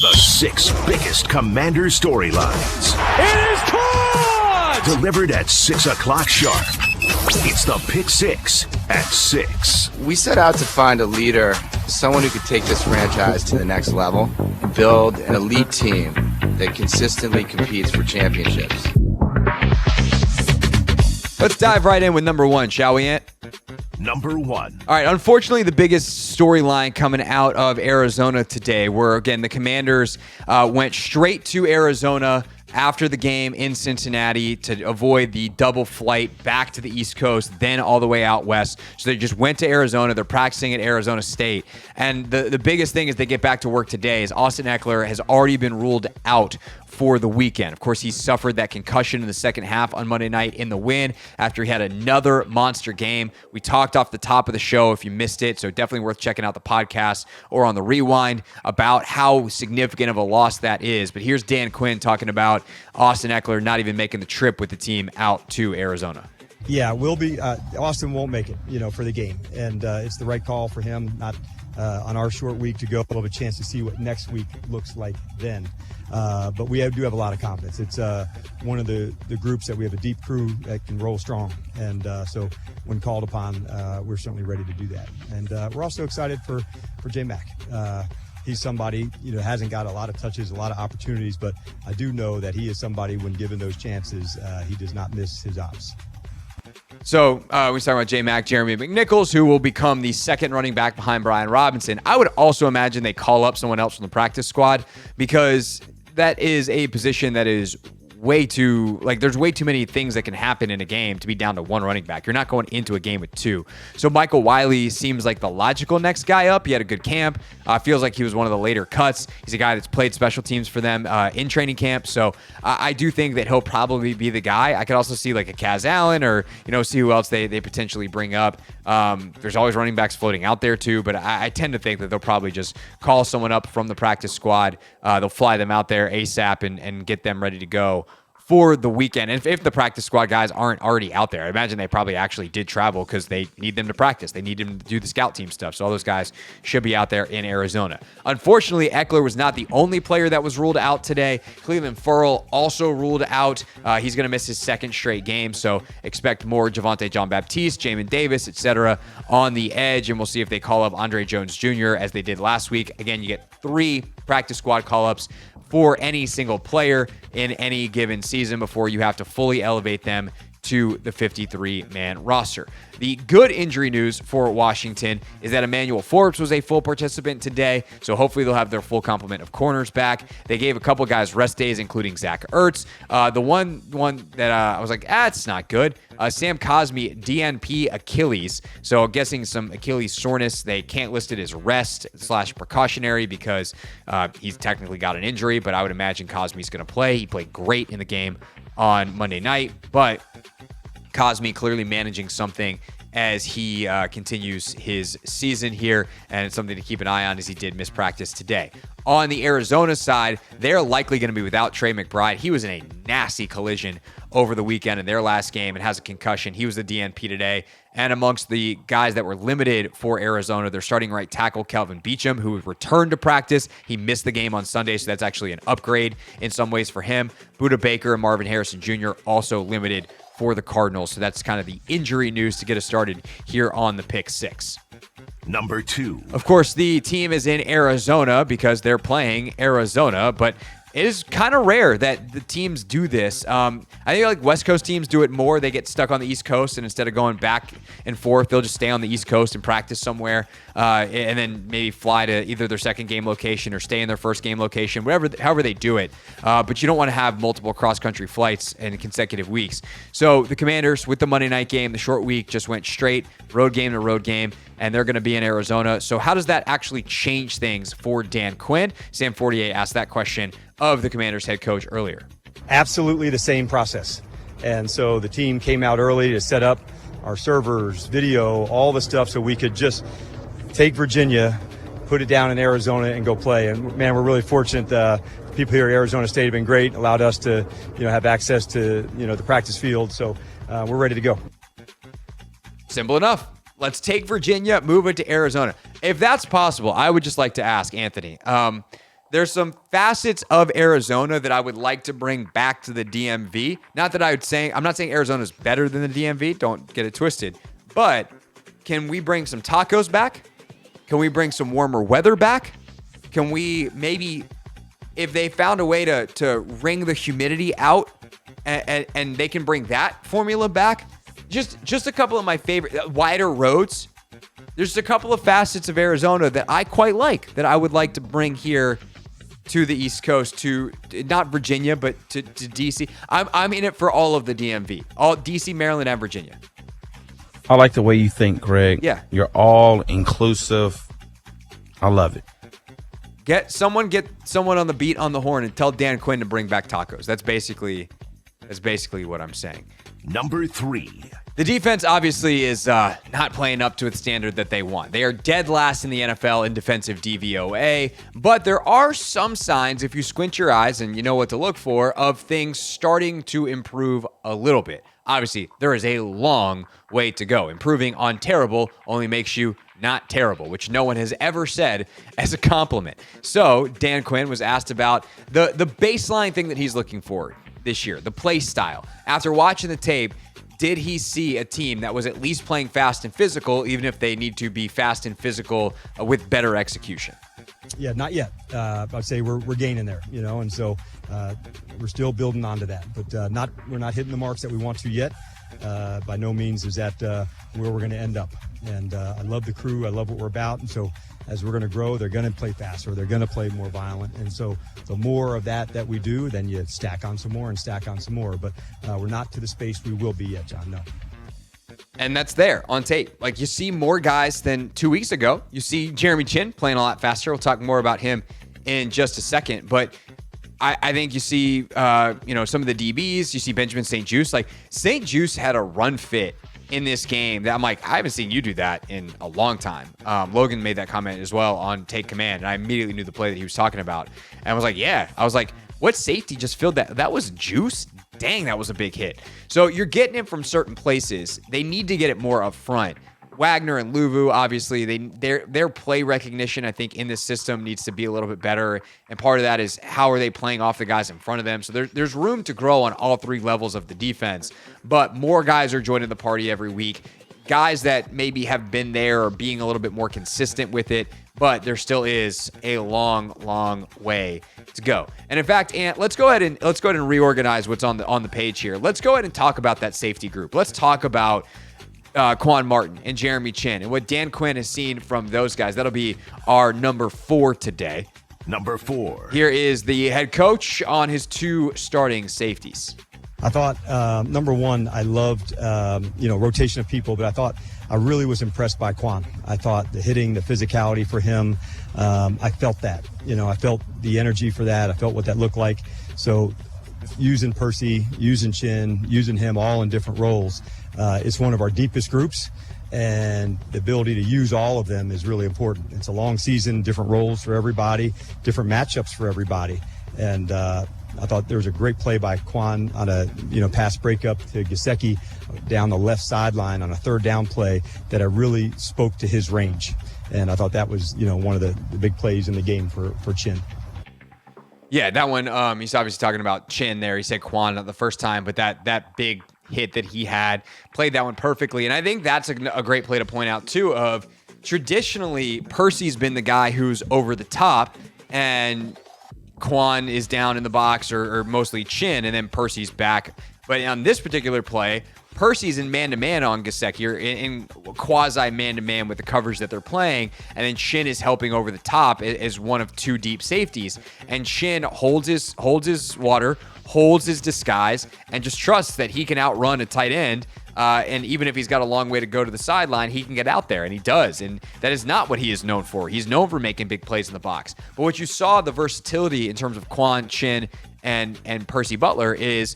The 6 biggest Commander storylines. It is caught! Delivered at 6 o'clock sharp. It's the Pick 6 at 6. We set out to find a leader, someone who could take this franchise to the next level, build an elite team that consistently competes for championships. Let's dive right in with number 1, shall we, Ant? Number 1. All right, unfortunately, the biggest storyline coming out of Arizona today where, again, the Commanders went straight to Arizona after the game in Cincinnati to avoid the double flight back to the East Coast, then all the way out west. So they just went to Arizona. They're practicing at Arizona State. And the biggest thing as they get back to work today is Austin Ekeler has already been ruled out for the weekend. Of course, he suffered that concussion in the second half on Monday night in the win after he had another monster game. We talked off the top of the show if you missed it, so definitely worth checking out the podcast or on the rewind about how significant of a loss that is. But here's Dan Quinn talking about Austin Ekeler not even making the trip with the team out to Arizona. Yeah, we'll be. Austin won't make it, for the game, and it's the right call for him. Not on our short week to go. We'll have a chance to see what next week looks like then. But we do have a lot of confidence. It's one of the groups that we have a deep crew that can roll strong, and so when called upon, we're certainly ready to do that. And we're also excited for J Mac. He's somebody, hasn't got a lot of touches, a lot of opportunities, but I do know that he is somebody, when given those chances, he does not miss his ops. So we talking about J Mac, Jeremy McNichols, who will become the second running back behind Brian Robinson. I would also imagine they call up someone else from the practice squad because that is a position that is there's way too many things that can happen in a game to be down to one running back. You're not going into a game with 2. So Michael Wiley seems like the logical next guy up. He had a good camp. Feels like he was one of the later cuts. He's a guy that's played special teams for them in training camp. So I do think that he'll probably be the guy. I could also see like a Kaz Allen or, see who else they potentially bring up. There's always running backs floating out there too, but I tend to think that they'll probably just call someone up from the practice squad. They'll fly them out there ASAP and get them ready to go for the weekend. And if the practice squad guys aren't already out there, I imagine they probably actually did travel because they need them to practice. They need them to do the scout team stuff. So all those guys should be out there in Arizona. Unfortunately, Ekeler was not the only player that was ruled out today. Cleveland Ferrell also ruled out. He's going to miss his second straight game. So expect more Javonte Jean-Baptiste, Jamin Davis, etc. on the edge. And we'll see if they call up Andre Jones Jr. as they did last week. Again, you get 3 practice squad call-ups for any single player in any given season before you have to fully elevate them to the 53-man roster. The good injury news for Washington is that Emmanuel Forbes was a full participant today, so hopefully they'll have their full complement of corners back. They gave a couple guys rest days, including Zach Ertz. The one that I was like, it's not good. Sam Cosmi, DNP Achilles. So I'm guessing some Achilles soreness. They can't list it as rest/precautionary because he's technically got an injury, but I would imagine Cosmi's going to play. He played great in the game on Monday night, but Cosmi clearly managing something as he continues his season here, and it's something to keep an eye on as he did miss practice today. On the Arizona side, they're likely going to be without Trey McBride. He was in a nasty collision over the weekend in their last game and has a concussion. He was the DNP today. And amongst the guys that were limited for Arizona, they're starting right tackle Kelvin Beachum, who returned to practice. He missed the game on Sunday, so that's actually an upgrade in some ways for him. Budda Baker and Marvin Harrison Jr. also limited for the Cardinals. So that's kind of the injury news to get us started here on the Pick 6. Number 2. Of course, the team is in Arizona because they're playing Arizona, but it is kind of rare that the teams do this. I think like West Coast teams do it more. They get stuck on the East Coast, and instead of going back and forth, they'll just stay on the East Coast and practice somewhere, and then maybe fly to either their second game location or stay in their first game location, however they do it. But you don't want to have multiple cross-country flights in consecutive weeks. So the Commanders, with the Monday night game, the short week, just went straight road game to road game, and they're going to be in Arizona. So how does that actually change things for Dan Quinn? Sam Fortier asked that question of the Commanders head coach earlier. Absolutely the same process. And so the team came out early to set up our servers, video, all the stuff so we could just take Virginia, put it down in Arizona, and go play. And man, we're really fortunate. People here at Arizona State have been great, allowed us to have access to the practice field. So we're ready to go. Simple enough. Let's take Virginia, move it to Arizona. If that's possible, I would just like to ask Anthony, there's some facets of Arizona that I would like to bring back to the DMV. Not that I'm not saying Arizona's better than the DMV. Don't get it twisted. But can we bring some tacos back? Can we bring some warmer weather back? Can we maybe, if they found a way to wring the humidity out and they can bring that formula back? Just a couple of my favorite, wider roads. There's a couple of facets of Arizona that I quite like, that I would like to bring here to the East Coast, to not Virginia, but to DC. I'm in it for all of the DMV, all DC, Maryland, and Virginia. I like the way you think, Greg. Yeah. You're all inclusive. I love it. Get someone on the beat on the horn and tell Dan Quinn to bring back tacos. That's basically what I'm saying. Number 3. The defense obviously is not playing up to the standard that they want. They are dead last in the NFL in defensive DVOA, but there are some signs, if you squint your eyes and you know what to look for, of things starting to improve a little bit. Obviously, there is a long way to go. Improving on terrible only makes you not terrible, which no one has ever said as a compliment. So Dan Quinn was asked about the baseline thing that he's looking for this year, the play style. After watching the tape, did he see a team that was at least playing fast and physical, even if they need to be fast and physical with better execution? Yeah, not yet. I'd say we're gaining there, and so we're still building onto that. But we're not hitting the marks that we want to yet. By no means is that where we're going to end up. And I love the crew. I love what we're about. And so as we're going to grow, they're going to play faster. They're going to play more violent. And so the more of that we do, then you stack on some more and stack on some more. But we're not to the space we will be yet, John. No. And that's there on tape. Like, you see more guys than 2 weeks ago. You see Jeremy Chin playing a lot faster. We'll talk more about him in just a second. But I think you see, some of the DBs. You see Benjamin St-Juste. Like, St-Juste had a run fit in this game that I'm like, I haven't seen you do that in a long time. Logan made that comment as well on Take Command, and I immediately knew the play that he was talking about. And I was like, yeah. I was like, what safety just filled that? That was Juice? Dang, that was a big hit. So you're getting it from certain places. They need to get it more up front. Wagner and Luvu, obviously, their play recognition, I think, in this system needs to be a little bit better. And part of that is how are they playing off the guys in front of them. So there's room to grow on all three levels of the defense. But more guys are joining the party every week. Guys that maybe have been there or being a little bit more consistent with it. But there still is a long, long way to go. And in fact, Ant, let's go ahead and reorganize what's on the page here. Let's go ahead and talk about that safety group. Let's talk about Quan Martin and Jeremy Chin and what Dan Quinn has seen from those guys. That'll be our number 4 today. Number 4. Here is the head coach on his 2 starting safeties. I thought, number one, I loved, rotation of people, but I thought I really was impressed by Quan. I thought the hitting, the physicality for him, I felt that. I felt the energy for that. I felt what that looked like. So using Percy, using Chin, using him all in different roles, it's one of our deepest groups, and the ability to use all of them is really important. It's a long season, different roles for everybody, different matchups for everybody. And I thought there was a great play by Quan on a pass breakup to Gesicki down the left sideline on a third down play that I really spoke to his range. And I thought that was one of the big plays in the game for Chin. Yeah, that one, he's obviously talking about Chin there. He said Quan not the first time, but that big hit that he had, played that one perfectly. And I think that's a great play to point out, too, of traditionally, Percy's been the guy who's over the top, and Quan is down in the box, or mostly Chin, and then Percy's back. But on this particular play, Percy's in man-to-man on Gesicki, or in quasi-man-to-man with the coverage that they're playing, and then Chin is helping over the top as one of 2 deep safeties. And Chin holds his water, holds his disguise, and just trusts that he can outrun a tight end. And even if he's got a long way to go to the sideline, he can get out there, and he does. And that is not what he is known for. He's known for making big plays in the box. But what you saw, the versatility in terms of Quan, Chin, and Percy Butler, is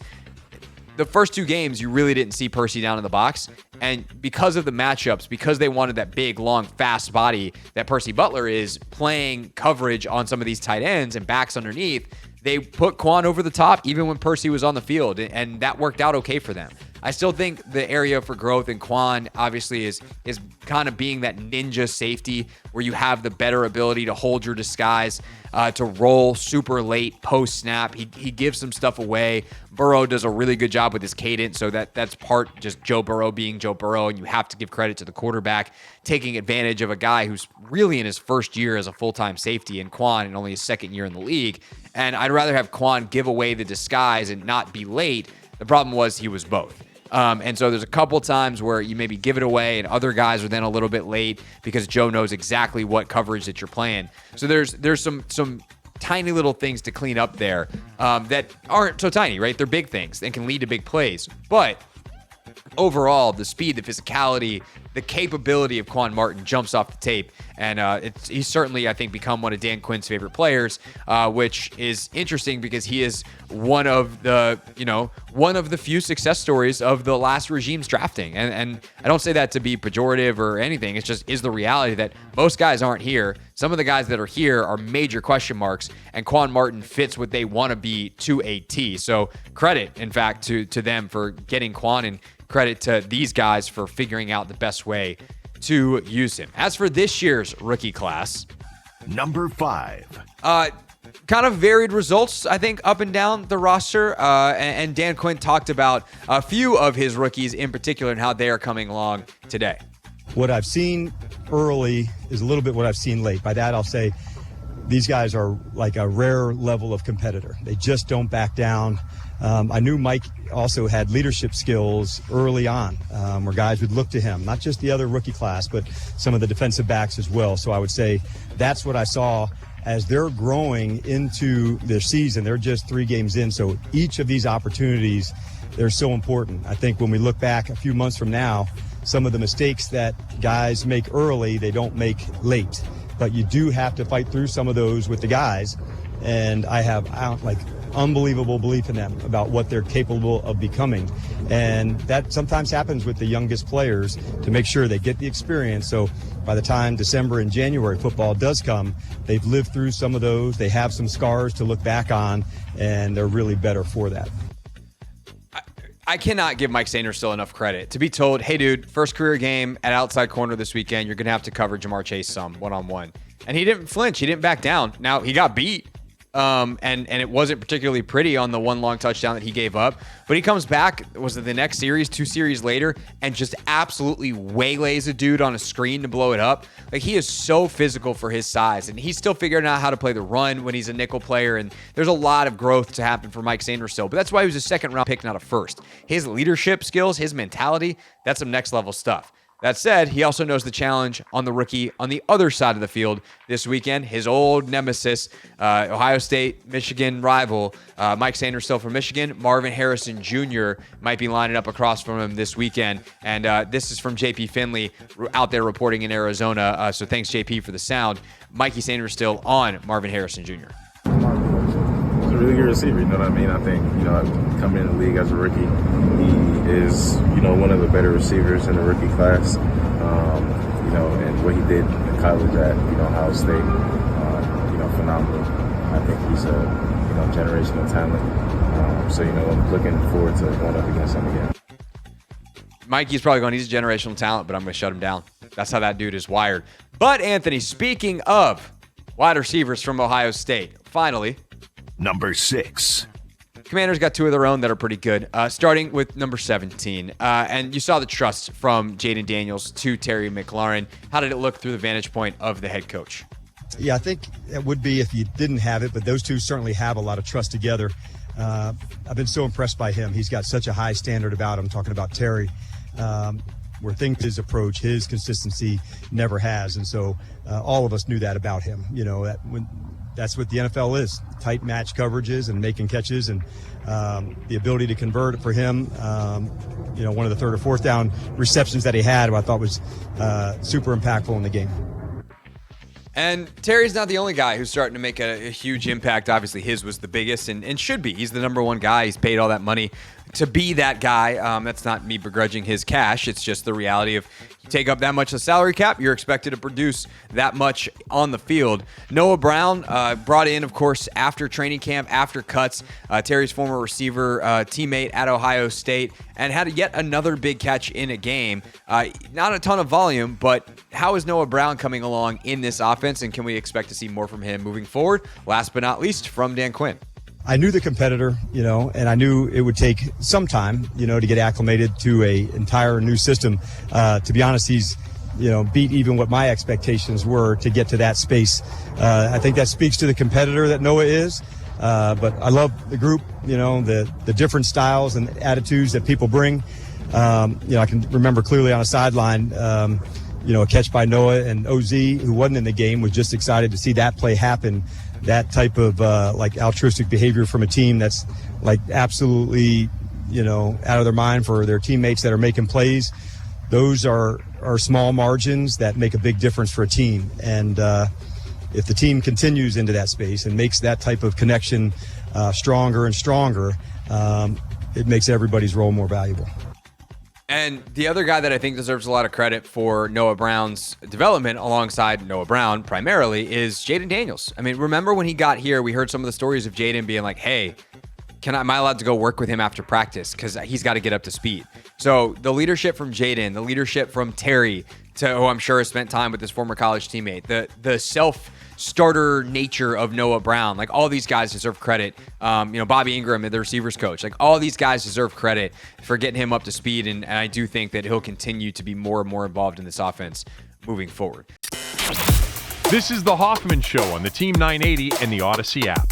the first 2 games, you really didn't see Percy down in the box. And because of the matchups, because they wanted that big, long, fast body that Percy Butler is, playing coverage on some of these tight ends and backs underneath, they put Quan over the top even when Percy was on the field, and that worked out okay for them. I still think the area for growth in Quan obviously is kind of being that ninja safety where you have the better ability to hold your disguise, to roll super late post snap. He gives some stuff away. Burrow does a really good job with his cadence, so that's part just Joe Burrow being Joe Burrow, and you have to give credit to the quarterback taking advantage of a guy who's really in his first year as a full-time safety in Quan and only his second year in the league. And I'd rather have Quan give away the disguise and not be late. The problem was he was both. And so there's a couple times where you maybe give it away and other guys are then a little bit late because Joe knows exactly what coverage that you're playing. So there's some tiny little things to clean up there that aren't so tiny, right? They're big things and can lead to big plays. But overall, the speed, the physicality, the capability of Quan Martin jumps off the tape. And he's certainly, I think, become one of Dan Quinn's favorite players, which is interesting because he is one of the few success stories of the last regime's drafting. And I don't say that to be pejorative or anything. It's just is the reality that most guys aren't here. Some of the guys that are here are major question marks, and Quan Martin fits what they want to be to a T. So credit, in fact, to them for getting Quan, and credit to these guys for figuring out the best way to use him. As for this year's rookie class, number 5. Kind of varied results, I think, up and down the roster. And Dan Quinn talked about a few of his rookies in particular and how they are coming along today. What I've seen early is a little bit what I've seen late. By that, I'll say these guys are like a rare level of competitor. They just don't back down. I knew Mike also had leadership skills early on, where guys would look to him, not just the other rookie class, but some of the defensive backs as well. So I would say that's what I saw as they're growing into their season. They're just 3 games in. So each of these opportunities, they're so important. I think when we look back a few months from now, some of the mistakes that guys make early, they don't make late. But you do have to fight through some of those with the guys. And I have unbelievable belief in them about what they're capable of becoming. And that sometimes happens with the youngest players to make sure they get the experience. So by the time December and January football does come, they've lived through some of those. They have some scars to look back on, and they're really better for that. I cannot give Mike Sainristil enough credit to be told, hey, dude, first career game at outside corner this weekend, you're going to have to cover Jamar Chase some one-on-one. And he didn't flinch. He didn't back down. Now, he got beat. And it wasn't particularly pretty on the one long touchdown that he gave up. But he comes back, was it the next series, 2 series later, and just absolutely waylays a dude on a screen to blow it up. Like, he is so physical for his size, and he's still figuring out how to play the run when he's a nickel player, and there's a lot of growth to happen for Mike Sainristil. But that's why he was a second-round pick, not a first. His leadership skills, his mentality, that's some next-level stuff. That said, he also knows the challenge on the rookie on the other side of the field this weekend. His old nemesis, Ohio State, Michigan rival, Mike Sainristil from Michigan. Marvin Harrison Jr. might be lining up across from him this weekend. And this is from JP Finley out there reporting in Arizona. So thanks, JP, for the sound. Mikey Sainristil on Marvin Harrison Jr. He's a really good receiver, you know what I mean? I think, coming in the league as a rookie, he is, one of the better receivers in the rookie class. And what he did in college at, Ohio State, phenomenal. I think he's a, generational talent. So, I'm looking forward to going up against him again. Mikey's probably going, he's a generational talent, but I'm going to shut him down. That's how that dude is wired. But, Anthony, speaking of wide receivers from Ohio State, finally, number 6. Commanders got 2 of their own that are pretty good, starting with number 17. And you saw the trust from Jayden Daniels to Terry McLaurin. How did it look through the vantage point of the head coach? Yeah, I think it would be if you didn't have it, but those two certainly have a lot of trust together. I've been so impressed by him. He's got such a high standard about him, talking about Terry, where things, his approach, his consistency never has. And so all of us knew that about him, that's what the NFL is, tight match coverages and making catches, and the ability to convert for him. One of the 3rd or 4th down receptions that he had, I thought was super impactful in the game. And Terry's not the only guy who's starting to make a huge impact. Obviously, his was the biggest and should be. He's the number one guy. He's paid all that money to be that guy. That's not me begrudging his cash. It's just the reality of you take up that much of the salary cap, you're expected to produce that much on the field. Noah Brown, brought in, of course, after training camp, after cuts. Terry's former receiver teammate at Ohio State, and had yet another big catch in a game. Not a ton of volume, but how is Noah Brown coming along in this offense, and can we expect to see more from him moving forward? Last but not least, from Dan Quinn. I knew the competitor, and I knew it would take some time, to get acclimated to a entire new system. To be honest, he's, beat even what my expectations were to get to that space. I think that speaks to the competitor that Noah is. But I love the group, the different styles and attitudes that people bring. I can remember clearly on a sideline, a catch by Noah, and OZ, who wasn't in the game, was just excited to see that play happen. That type of altruistic behavior from a team that's absolutely, out of their mind for their teammates that are making plays. Those are small margins that make a big difference for a team. And if the team continues into that space and makes that type of connection stronger and stronger, it makes everybody's role more valuable. And the other guy that I think deserves a lot of credit for Noah Brown's development alongside Noah Brown primarily is Jayden Daniels. I mean, remember when he got here, we heard some of the stories of Jayden being like, hey, am I allowed to go work with him after practice? Because he's got to get up to speed. So the leadership from Jayden, the leadership from Terry, who I'm sure has spent time with his former college teammate, the self-starter nature of Noah Brown, all these guys deserve credit. Bobby Ingram, the receivers coach, all these guys deserve credit for getting him up to speed. And I do think that he'll continue to be more and more involved in this offense moving forward. This is the Hoffman Show on the Team 980 and the Odyssey app.